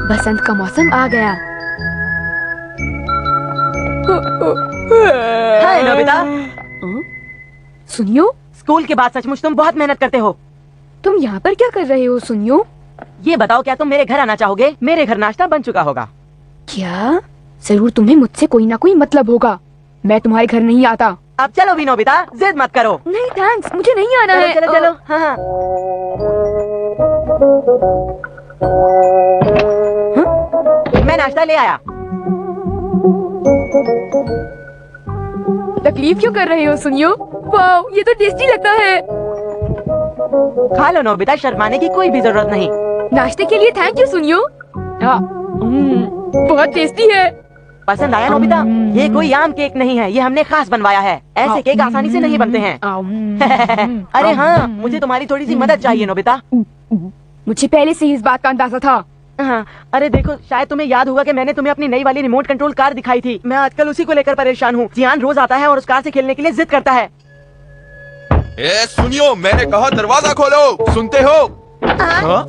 बसंत का मौसम आ गया। हाय नोबिता। सुनियो, स्कूल के बाद सचमुच तुम बहुत मेहनत करते हो। तुम यहाँ पर क्या कर रहे हो सुनियो? ये बताओ, क्या तुम मेरे घर आना चाहोगे? मेरे घर नाश्ता बन चुका होगा। क्या? जरूर तुम्हें मुझसे कोई ना कोई मतलब होगा। मैं तुम्हारे घर नहीं आता। अब चलो भी नोबिता, जिद मत करो। नहीं थैंक्स, मुझे नहीं आना है। चलो चलो। हाँ हाँ। मैं नाश्ता ले आया। तकलीफ क्यों कर रहे हो सुनियो? वाओ, ये तो टेस्टी लगता है। खा लो नोबिता, शर्माने की कोई भी जरूरत नहीं। नाश्ते के लिए थैंक यू सुनियो। बहुत टेस्टी है। पसंद आया नोबिता? ये कोई आम केक नहीं है, ये हमने खास बनवाया है। ऐसे केक आसानी से नहीं बनते हैं। अरे हाँ, मुझे तुम्हारी थोड़ी सी मदद चाहिए नोबिता। मुझे पहले से ही इस बात का अंदाजा था। हाँ, अरे देखो, शायद तुम्हें याद होगा कि मैंने तुम्हें अपनी नई वाली रिमोट कंट्रोल कार दिखाई थी। मैं आजकल उसी को लेकर परेशान हूँ। जियान रोज आता है और उस कार से खेलने के लिए जिद करता है। सुनियो, मैंने कहा दरवाजा खोलो, सुनते हो?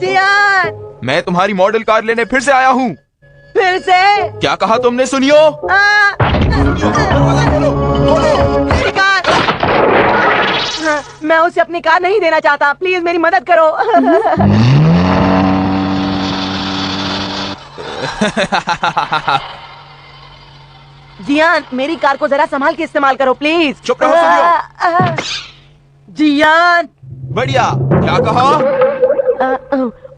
जियान, मैं तुम्हारी मॉडल कार लेने फिर से आया हूँ। फिर से? क्या कहा तुमने? सुनियो, दरवाजा खोलो, खोलो। मेरी कार। हाँ, मैं उसे अपनी कार नहीं देना चाहता, प्लीज मेरी मदद करो। जियान, मेरी कार को जरा संभाल के इस्तेमाल करो प्लीज। चुप रहो सुनियो। जियान, बढ़िया। क्या कहा?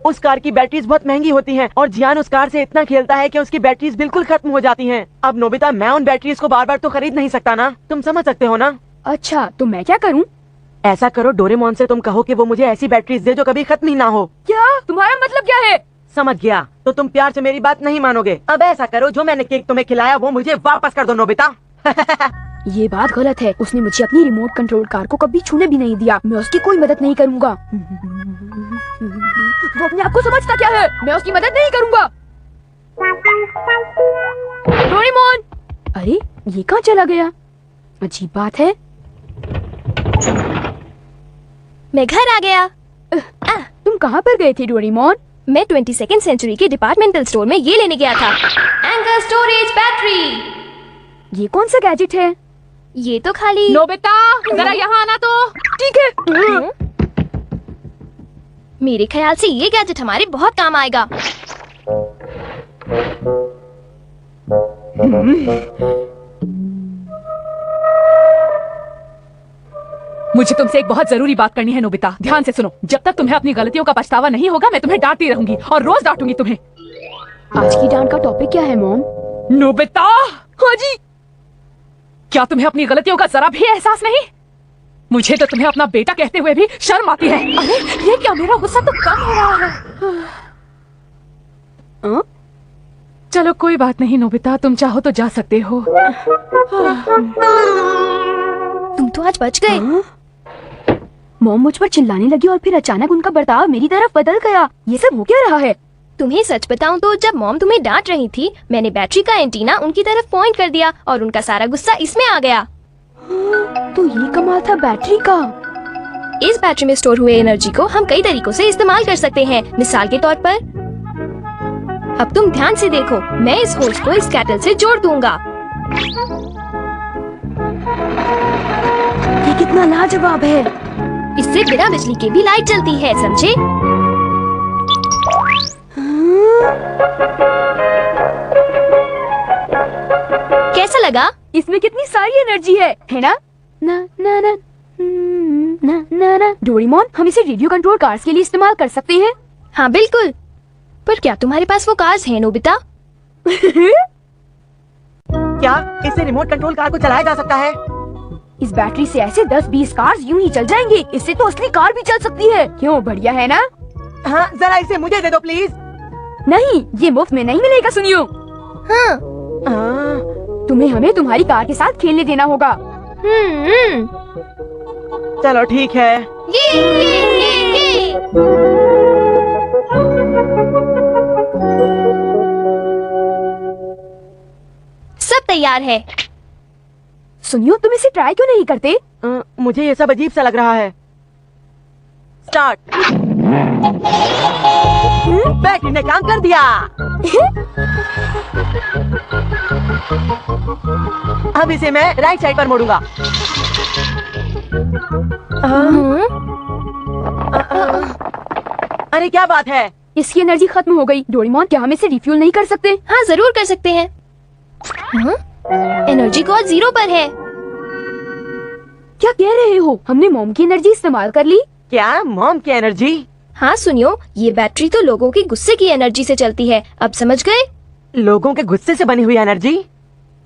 उस कार की बैटरीज बहुत महंगी होती हैं और जियान उस कार से इतना खेलता है कि उसकी बैटरीज बिल्कुल खत्म हो जाती हैं। अब नोबिता, मैं उन बैटरीज को बार बार तो खरीद नहीं सकता ना, तुम समझ सकते हो ना? अच्छा, तो मैं क्या करूँ? ऐसा करो, डोरेमोन से तुम कहो कि वो मुझे ऐसी बैटरीज दे जो कभी खत्म ही ना हो। क्या? तुम्हारा मतलब क्या है? समझ गया, तो तुम प्यार से मेरी बात नहीं मानोगे। अब ऐसा करो, जो मैंने केक तुम्हें खिलाया वो मुझे वापस कर दो नोबिता। ये बात गलत है। उसने मुझे अपनी रिमोट कंट्रोल कार को कभी छूने भी नहीं दिया। मैं उसकी कोई मदद नहीं करूँगा। वो अपने आप को समझता क्या है? मैं उसकी मदद नहीं करूँगा। डोरेमोन! अरे, ये कहाँ चला गया? अजीब बात है। मैं घर आ गया। तुम कहाँ पर गए थे डोरेमोन? मैं 22nd सेंचुरी के डिपार्टमेंटल स्टोर में ये लेने गया था, एंकर स्टोरेज बैटरी। ये कौन सा गैजेट है? ये तो खाली। नोबिता, जरा यहाँ आना तो। ठीक है। मेरे ख्याल से ये गैजेट हमारे बहुत काम आएगा। मुझे तुमसे एक बहुत जरूरी बात करनी है नोबिता, ध्यान से सुनो। जब तक तुम्हें अपनी गलतियों का पछतावा नहीं होगा, मैं तुम्हें डांटती रहूंगी और रोज डांटूंगी तुम्हें। आज की डांट का टॉपिक क्या है मॉम? नोबिता! हाँ जी। क्या तुम्हें अपनी गलतियों का जरा भी एहसास नहीं? मुझे तो तुम्हें अपना बेटा कहते हुए भी शर्म आती है। अरे, ये क्या, मेरा गुस्सा तो कम हो रहा है। चलो कोई बात नहीं नोबिता, तुम चाहो तो जा सकते हो। तुम तो आज बच गए। मॉम मुझ पर चिल्लाने लगी और फिर अचानक उनका बर्ताव मेरी तरफ बदल गया। ये सब हो क्या रहा है? तुम्हें सच बताऊं तो जब मॉम तुम्हें डांट रही थी, मैंने बैटरी का एंटीना उनकी तरफ पॉइंट कर दिया और उनका सारा गुस्सा इसमें आ गया। तो ये कमाल था बैटरी का। इस बैटरी में स्टोर हुए एनर्जी को हम कई तरीकों से इस्तेमाल कर सकते हैं। मिसाल के तौर पर, अब तुम ध्यान से देखो, मैं इस होस को इस कैटल से जोड़ दूंगा। ये कितना लाजवाब है। इससे बिना बिजली के भी लाइट जलती है, समझे? कैसा लगा? इसमें कितनी सारी एनर्जी है ना? ना ना ना ना ना ना। डोरेमोन, हम इसे रेडियो कंट्रोल कार्स के लिए इस्तेमाल कर सकते हैं। हाँ बिल्कुल, पर क्या तुम्हारे पास वो कार्स हैं नोबिता? क्या इससे रिमोट कंट्रोल कार को चलाया जा सकता है? इस बैटरी से ऐसे 10-20 कार्स यूं ही चल जाएंगे। इससे तो असली कार भी चल सकती है। क्यों, बढ़िया है ना? हाँ, जरा इसे मुझे दे दो प्लीज। नहीं, ये मुफ्त में नहीं मिलेगा सुनियो। हाँ। तुम्हें हमें तुम्हारी कार के साथ खेलने देना होगा। चलो ठीक है। ये। सब तैयार है। सुनियो, तुम इसे ट्राई क्यों नहीं करते? मुझे ये सब अजीब सा लग रहा है। स्टार्ट। बैटरी ने काम कर दिया। अब इसे मैं राइट साइड पर मोड़ूंगा। अरे क्या बात है? इसकी एनर्जी खत्म हो गई। डोरेमोन, क्या हम इसे रिफ्यूल नहीं कर सकते? हाँ जरूर कर सकते हैं। एनर्जी कॉस्ट 0 पर है। क्या कह रहे हो? हमने मॉम की एनर्जी इस्तेमाल कर ली? क्या मॉम की एनर्जी? हाँ सुनियो, ये बैटरी तो लोगों की गुस्से की एनर्जी से चलती है। अब समझ गए? लोगों के गुस्से से बनी हुई एनर्जी?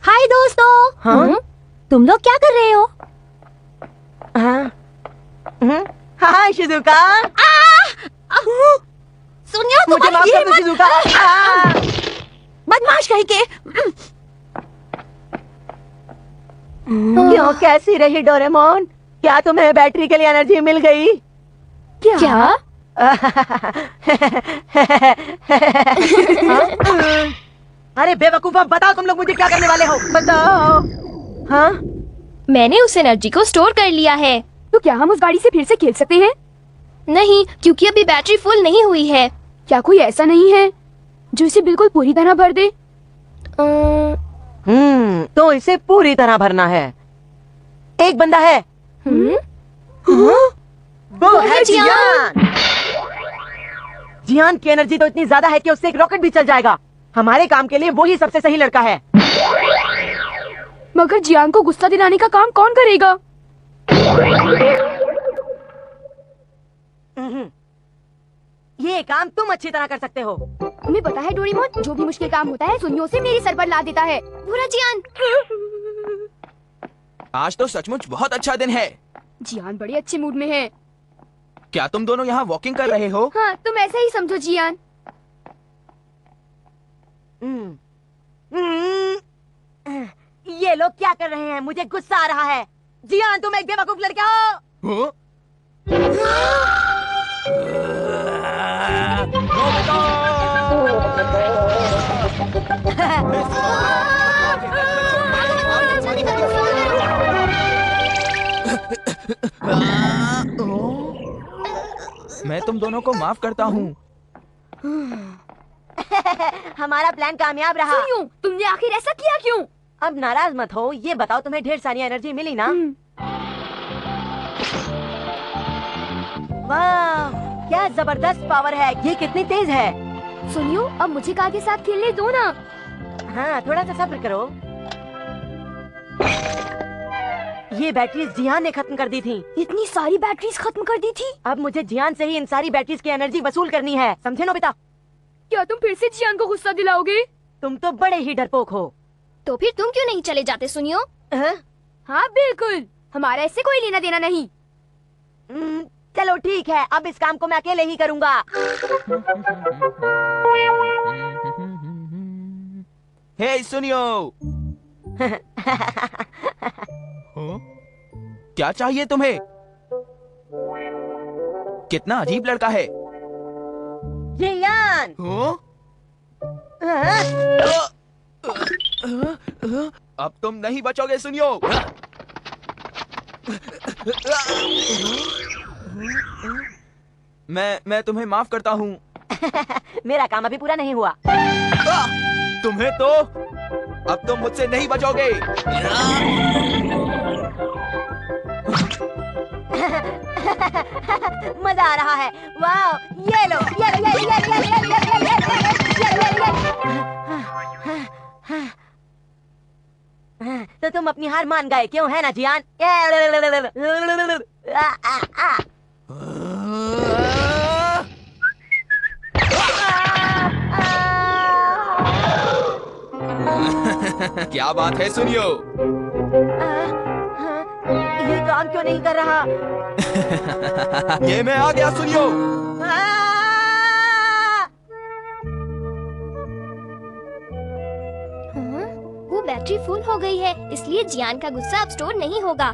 हाय दोस्तों। हाँ? तुम लोग क्या कर रहे हो? हाँ? Hi Shizuka. सुनियो, मुझे माफ कर दो शिजुका। बदमाश कहीं के। क्यों, कैसी रही डोरेमोन? क्या तुम्हें बैटरी के लिए एनर्जी मिल गई? क्या? अरे बेवकूफ, बताओ तुम लोग मुझे क्या करने वाले हो? बताओ। हाँ? मैंने उस एनर्जी को स्टोर कर लिया है। तो क्या हम उस गाड़ी से फिर से खेल सकते हैं? नहीं, क्योंकि अभी बैटरी फुल नहीं हुई है। क्या कोई ऐसा नहीं है जो इसे बिल्कुल पूरी तरह भर दे? तो इसे पूरी तरह भरना है। एक बंदा है। वो है जियान। जियान की एनर्जी तो इतनी ज्यादा है कि उससे एक रॉकेट भी चल जाएगा। हमारे काम के लिए वो ही सबसे सही लड़का है। मगर जियान को गुस्सा दिलाने का काम कौन करेगा? ये काम तुम अच्छी तरह कर सकते हो। तुम्हें पता है डोरेमोन, जो भी मुश्किल काम होता है सुनियो से मेरी सर पर ला देता है। बुरा जियान। आज तो सचमुच बहुत अच्छा दिन है। जियान बड़े अच्छे मूड में है। क्या तुम दोनों यहाँ वॉकिंग कर रहे हो? हाँ, तुम ऐसा ही समझो जियान। ये लोग क्या कर रहे हैं? मुझे गुस्सा आ रहा है। जियान, तुम एक बेवकूफ लड़का हो। हाँ? मैं तुम दोनों को माफ करता हूँ। हमारा प्लान कामयाब रहा। सुनियो, तुमने आखिर ऐसा किया क्यों? अब नाराज मत हो। ये बताओ, तुम्हें ढेर सारी एनर्जी मिली ना? वाह, क्या जबरदस्त पावर है। ये कितनी तेज है। सुनियो, अब मुझे कार के साथ खेलने दो ना। हाँ, थोड़ा सा सब्र करो। ये बैटरीज जियान ने खत्म कर दी थी। इतनी सारी बैटरीज खत्म कर दी थी। अब मुझे जियान से ही इन सारी बैटरीज की एनर्जी वसूल करनी है। समझे नोबिता? क्या तुम फिर से जियान को गुस्सा दिलाओगे? तुम तो बड़े ही डरपोक हो। तो फिर तुम क्यों नहीं चले जाते सुनियो? हाँ बिल्कुल, हमारा इससे कोई लेना देना नहीं। चलो ठीक है, अब इस काम को मैं अकेले ही करूँगा। हे सुनियो। हाँ? क्या चाहिए तुम्हें? कितना अजीब लड़का है। जियान! अब तुम नहीं बचोगे सुनियो। मैं तुम्हें माफ करता हूँ। मेरा काम अभी पूरा नहीं हुआ। तुम्हें तो अब तुम मुझसे नहीं बचोगे। मजा आ रहा है। वाह, ये लो, ये लो, ये लो, ये लो, ये लो, ये लो, तो तुम अपनी हार मान गए, क्यों है ना जियान? क्या बात है सुनियो? ये काम क्यों नहीं कर रहा? ये मैं आ गया सुनियो। वो बैटरी फुल हो गई है, इसलिए जियान का गुस्सा अब स्टोर नहीं होगा।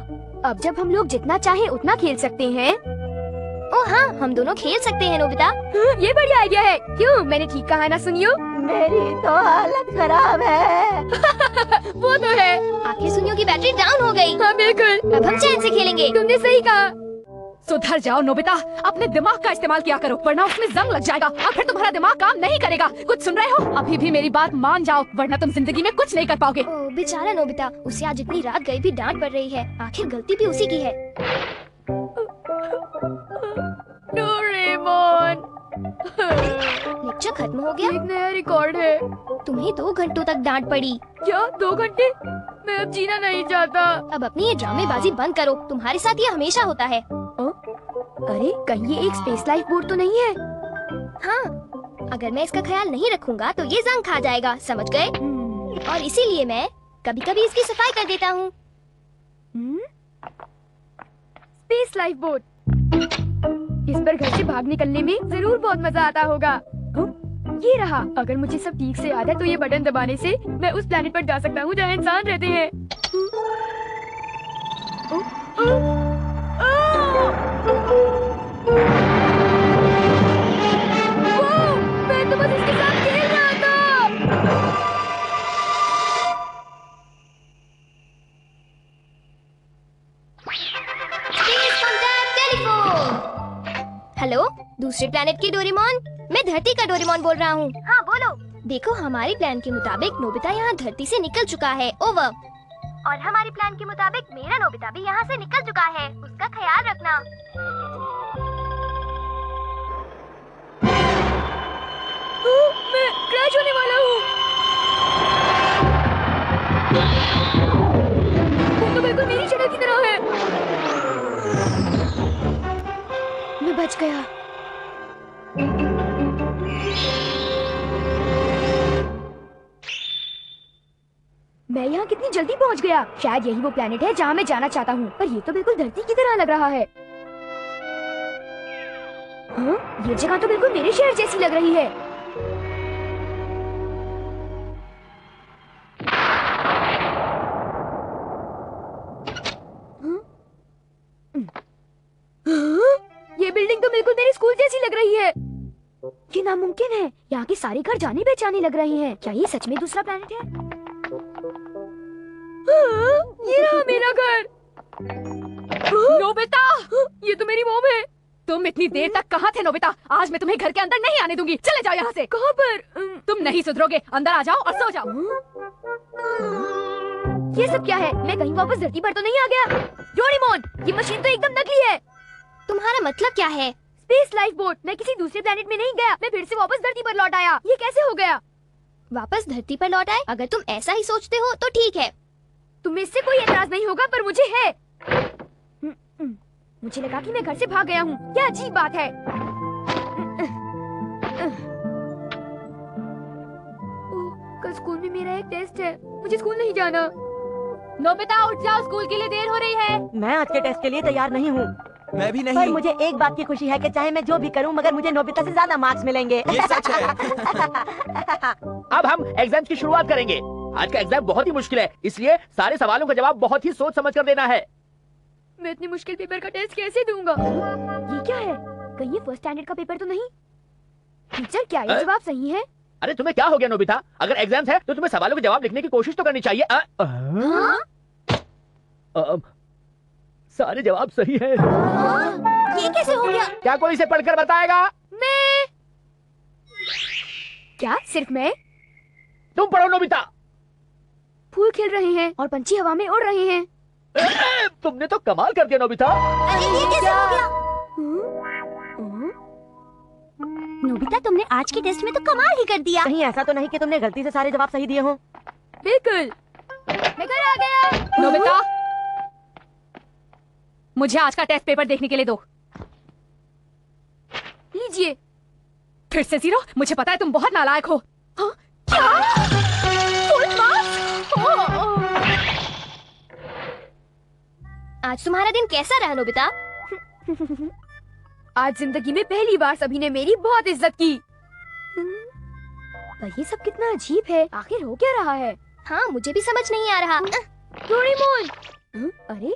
अब जब हम लोग जितना चाहे उतना खेल सकते हैं। ओ हाँ, हम दोनों खेल सकते हैं नोबिता। ये बढ़िया आइडिया है। क्यों, मैंने ठीक कहा ना सुनियो? मेरी तो हालत खराब है। वो तो है। आखिर सुनियो की बैटरी डाउन हो गई। हाँ बिल्कुल, अब हम चैन से खेलेंगे। तुमने सही कहा। सुधर जाओ नोबिता, अपने दिमाग का इस्तेमाल किया करो, वरना उसमें जंग लग जाएगा और फिर तुम्हारा दिमाग काम नहीं करेगा। कुछ सुन रहे हो? अभी भी मेरी बात मान जाओ, वरना तुम जिंदगी में कुछ नहीं कर पाओगे। ओह बेचारा नोबिता, उसे आज इतनी रात गई भी डांट पड़ रही है। आखिर गलती भी उसी की है। डोरेमोन, लेक्चर खत्म हो गया? एक नया रिकॉर्ड है। तुम्हें 2 घंटों तक डांट पड़ी। क्या 2 घंटे? मैं अब जीना नहीं चाहता। अब अपनी ये ड्रामेबाजी बंद करो, तुम्हारे साथ ये हमेशा होता है। अरे कहीं ये एक स्पेस लाइफ बोर्ड तो नहीं है? हाँ, अगर मैं इसका ख्याल नहीं रखूंगा तो ये जंग खा जाएगा, समझ गए? और इसीलिए मैं कभी कभी इसकी सफाई कर देता हूँ। स्पेस लाइफ बोट, इस पर घर से भाग निकलने में जरूर बहुत मजा आता होगा। ये रहा। अगर मुझे सब ठीक से याद है तो ये बटन दबाने से मैं उस प्लेनेट पर जा सकता हूँ जहाँ इंसान रहते हैं। मैं तो बस इसके साथ खेल रहा था। हेलो, दूसरे प्लेनेट की डोरेमोन, मैं धरती का डोरेमोन बोल रहा हूँ। हाँ बोलो। देखो, हमारी प्लान के मुताबिक नोबिता यहाँ धरती से निकल चुका है, ओवर। और हमारी प्लान के मुताबिक मेरा नोबिता भी यहाँ से निकल चुका है, उसका ख्याल रखना। मैं क्रैश होने वाला हूँ। वो तो बिल्कुल मेरी शक्ल की तरह है। मैं बच गया। मैं यहाँ कितनी जल्दी पहुँच गया। शायद यही वो प्लेनेट है जहाँ मैं जाना चाहता हूँ, पर ये तो बिल्कुल धरती की तरह लग रहा है। हाँ? ये जगह तो बिल्कुल मेरे शहर जैसी लग रही है। ये बिल्डिंग तो बिल्कुल मेरे स्कूल जैसी लग रही है। ये नामुमकिन है। यहाँ के सारे घर जाने पहचाने लग रहे हैं। क्या ये सच में दूसरा प्लेनेट है? ये रहा मेरा घर। नोबिता, ये तो मेरी मॉम है। तुम इतनी देर तक कहाँ थे नोबिता? आज मैं तुम्हें घर के अंदर नहीं आने दूंगी। चले जाओ यहाँ से। कहाँ पर? तुम नहीं सुधरोगे। अंदर आ जाओ और सो जाओ। ये सब क्या है? मैं कहीं वापस धरती पर तो नहीं आ गया? डोरेमोन, ये मशीन तो एकदम नकली है। तुम्हारा मतलब क्या है? Space life boat. मैं किसी दूसरे प्लेनेट में नहीं गया, मैं फिर से वापस धरती पर लौट आया। ये कैसे हो गया? वापस धरती पर लौट आए? अगर तुम ऐसा ही सोचते हो तो ठीक है। तुम्हें इससे कोई एतराज नहीं होगा, पर मुझे है। मुझे लगा कि मैं घर से भाग गया हूँ। क्या अजीब बात है। कल स्कूल में मेरा एक टेस्ट है, मुझे स्कूल नहीं जाना। नोबिता उठ जाओ, स्कूल के लिए देर हो रही है। मैं आज के टेस्ट के लिए तैयार नहीं हूँ, मैं भी पर नहीं। मुझे एक बात की खुशी है कि चाहे मैं जो भी करूँ मगर मुझे नोबिता से ज्यादा मार्क्स मिलेंगे। ये सच है। अब हम एग्जाम की शुरुआत करेंगे। आज का एग्जाम बहुत ही मुश्किल है, इसलिए सारे सवालों का जवाब बहुत ही सोच समझ कर देना है। मैं इतने मुश्किल पेपर का टेस्ट कैसे दूंगा? ये क्या है? कहीं ये फर्स्ट स्टैंडर्ड का पेपर तो नहीं? टीचर, क्या ये जवाब सही है? अरे तुम्हें क्या हो गया नोबिता? अगर एग्जाम है तो तुम्हें सवालों के जवाब लिखने की कोशिश तो करनी चाहिए। सारे जवाब सही है। ये कैसे हो गया? क्या कोई इसे पढ़कर बताएगा? मैं? क्या सिर्फ मैं? तुम पढ़ो नोबिता। फूल खिल रहे हैं और पंछी हवा में उड़ रहे हैं। तुमने तो कमाल कर दिया नोबिता। अरे ये कैसे हो गया? नोबिता, तुमने आज के टेस्ट में तो कमाल ही कर दिया। कहीं ऐसा तो नहीं कि तुमने गलती से सारे जवाब सही दिए हों? बिल्कुल। मैं घर आ गया। नोबिता, मुझे आज का टेस्ट पेपर देखने के लिए दो। लीजिए। फिर से 0? मुझे पता है तुम बहुत नालायक हो। हाँ? क्या? Full marks? आज तुम्हारा दिन कैसा रहा नोबिता? आज जिंदगी में पहली बार सभी ने मेरी बहुत इज्जत की। पर ये सब कितना अजीब है। आखिर हो क्या रहा है? हाँ, मुझे भी समझ नहीं आ रहा। डोरेमोन! अरे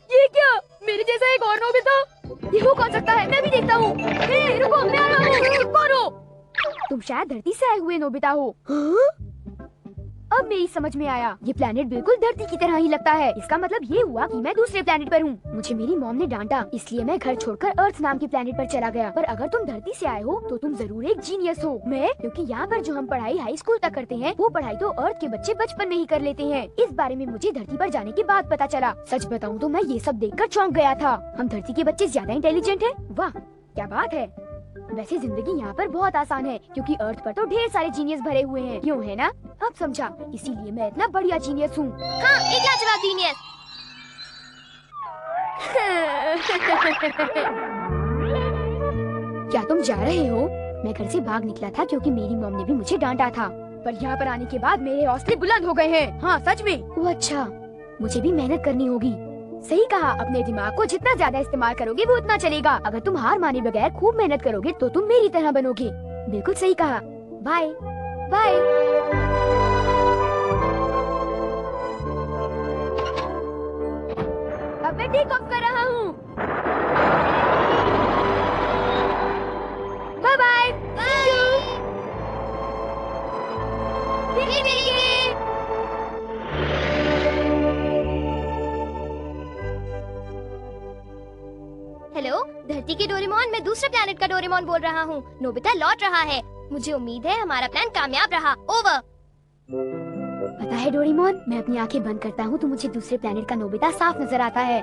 ये क्या? मेरे जैसा एक और नोबिता? ये हो कौन सकता है? मैं भी देखता हूँ। रुको, मैं आ रहा हूँ। कौन हो? तुम शायद धरती से आए हुए नोबिता हो। अब अब मेरी समझ में आया। ये प्लेनेट बिल्कुल धरती की तरह ही लगता है। इसका मतलब ये हुआ कि मैं दूसरे प्लेनेट पर हूँ। मुझे मेरी मॉम ने डांटा, इसलिए मैं घर छोड़कर अर्थ नाम के प्लेनेट पर चला गया। पर अगर तुम धरती से आए हो तो तुम जरूर एक जीनियस हो। मैं, क्योंकि यहाँ पर जो हम पढ़ाई हाई स्कूल तक करते हैं वो पढ़ाई तो अर्थ के बच्चे बचपन में ही कर लेते हैं। इस बारे में मुझे धरती पर जाने के बाद पता चला। सच बताऊँ तो मैं ये सब देखकर चौंक गया था। हम धरती के बच्चे ज्यादा इंटेलिजेंट हैं। वाह क्या बात है। वैसे जिंदगी यहाँ पर बहुत आसान है, क्योंकि अर्थ पर तो ढेर सारे जीनियस भरे हुए हैं। क्यों है ना? अब समझा, इसीलिए मैं इतना बढ़िया जीनियस हूँ। हाँ, एक लाजवाब जीनियस। क्या तुम जा रहे हो? मैं घर से भाग निकला था क्योंकि मेरी मॉम ने भी मुझे डांटा था, पर यहाँ पर आने के बाद मेरे हौसले बुलंद हो गए हैं। हाँ सच में। वो अच्छा, मुझे भी मेहनत करनी होगी। सही कहा, अपने दिमाग को जितना ज्यादा इस्तेमाल करोगे वो उतना चलेगा। अगर तुम हार माने बगैर खूब मेहनत करोगे तो तुम मेरी तरह बनोगे। बिल्कुल सही कहा। Bye bye. अब मैं टेक ऑफ कर रहा हूँ। Bye bye. फिर मिलेंगे। हेलो, धरती के डोरेमोन, मैं दूसरे प्लेनेट का डोरेमोन बोल रहा हूँ। नोबिता लौट रहा है। मुझे उम्मीद है हमारा प्लान कामयाब रहा। ओवर। पता है डोरेमोन, मैं अपनी आंखें बंद करता हूँ तो मुझे दूसरे प्लेनेट का नोबिता साफ नजर आता है।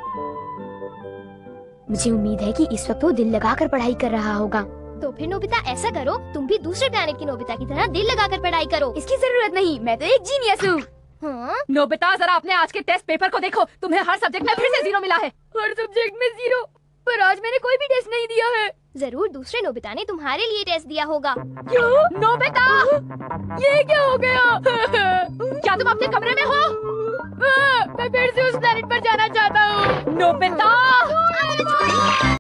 मुझे उम्मीद है कि इस वक्त वो दिल लगाकर पढ़ाई कर रहा होगा। तो फिर नोबिता ऐसा करो, तुम भी दूसरे प्लेनेट की नोबिता की तरह दिल लगाकर पढ़ाई करो। इसकी जरूरत नहीं, मैं तो एक जीनियस हूँ। हाँ? नोबिता जरा अपने आज के टेस्ट पेपर को देखो, तुम्हें हर सब्जेक्ट में फिर से 0 मिला है। हर सब्जेक्ट में 0, पर आज मैंने कोई भी टेस्ट नहीं दिया है। जरूर दूसरे नोबिता ने तुम्हारे लिए टेस्ट दिया होगा। क्यों? नोबिता, ये क्या हो गया? क्या तुम अपने कमरे में हो? मैं फिर से उस प्लेनेट पर जाना चाहता हूँ। नोबिता,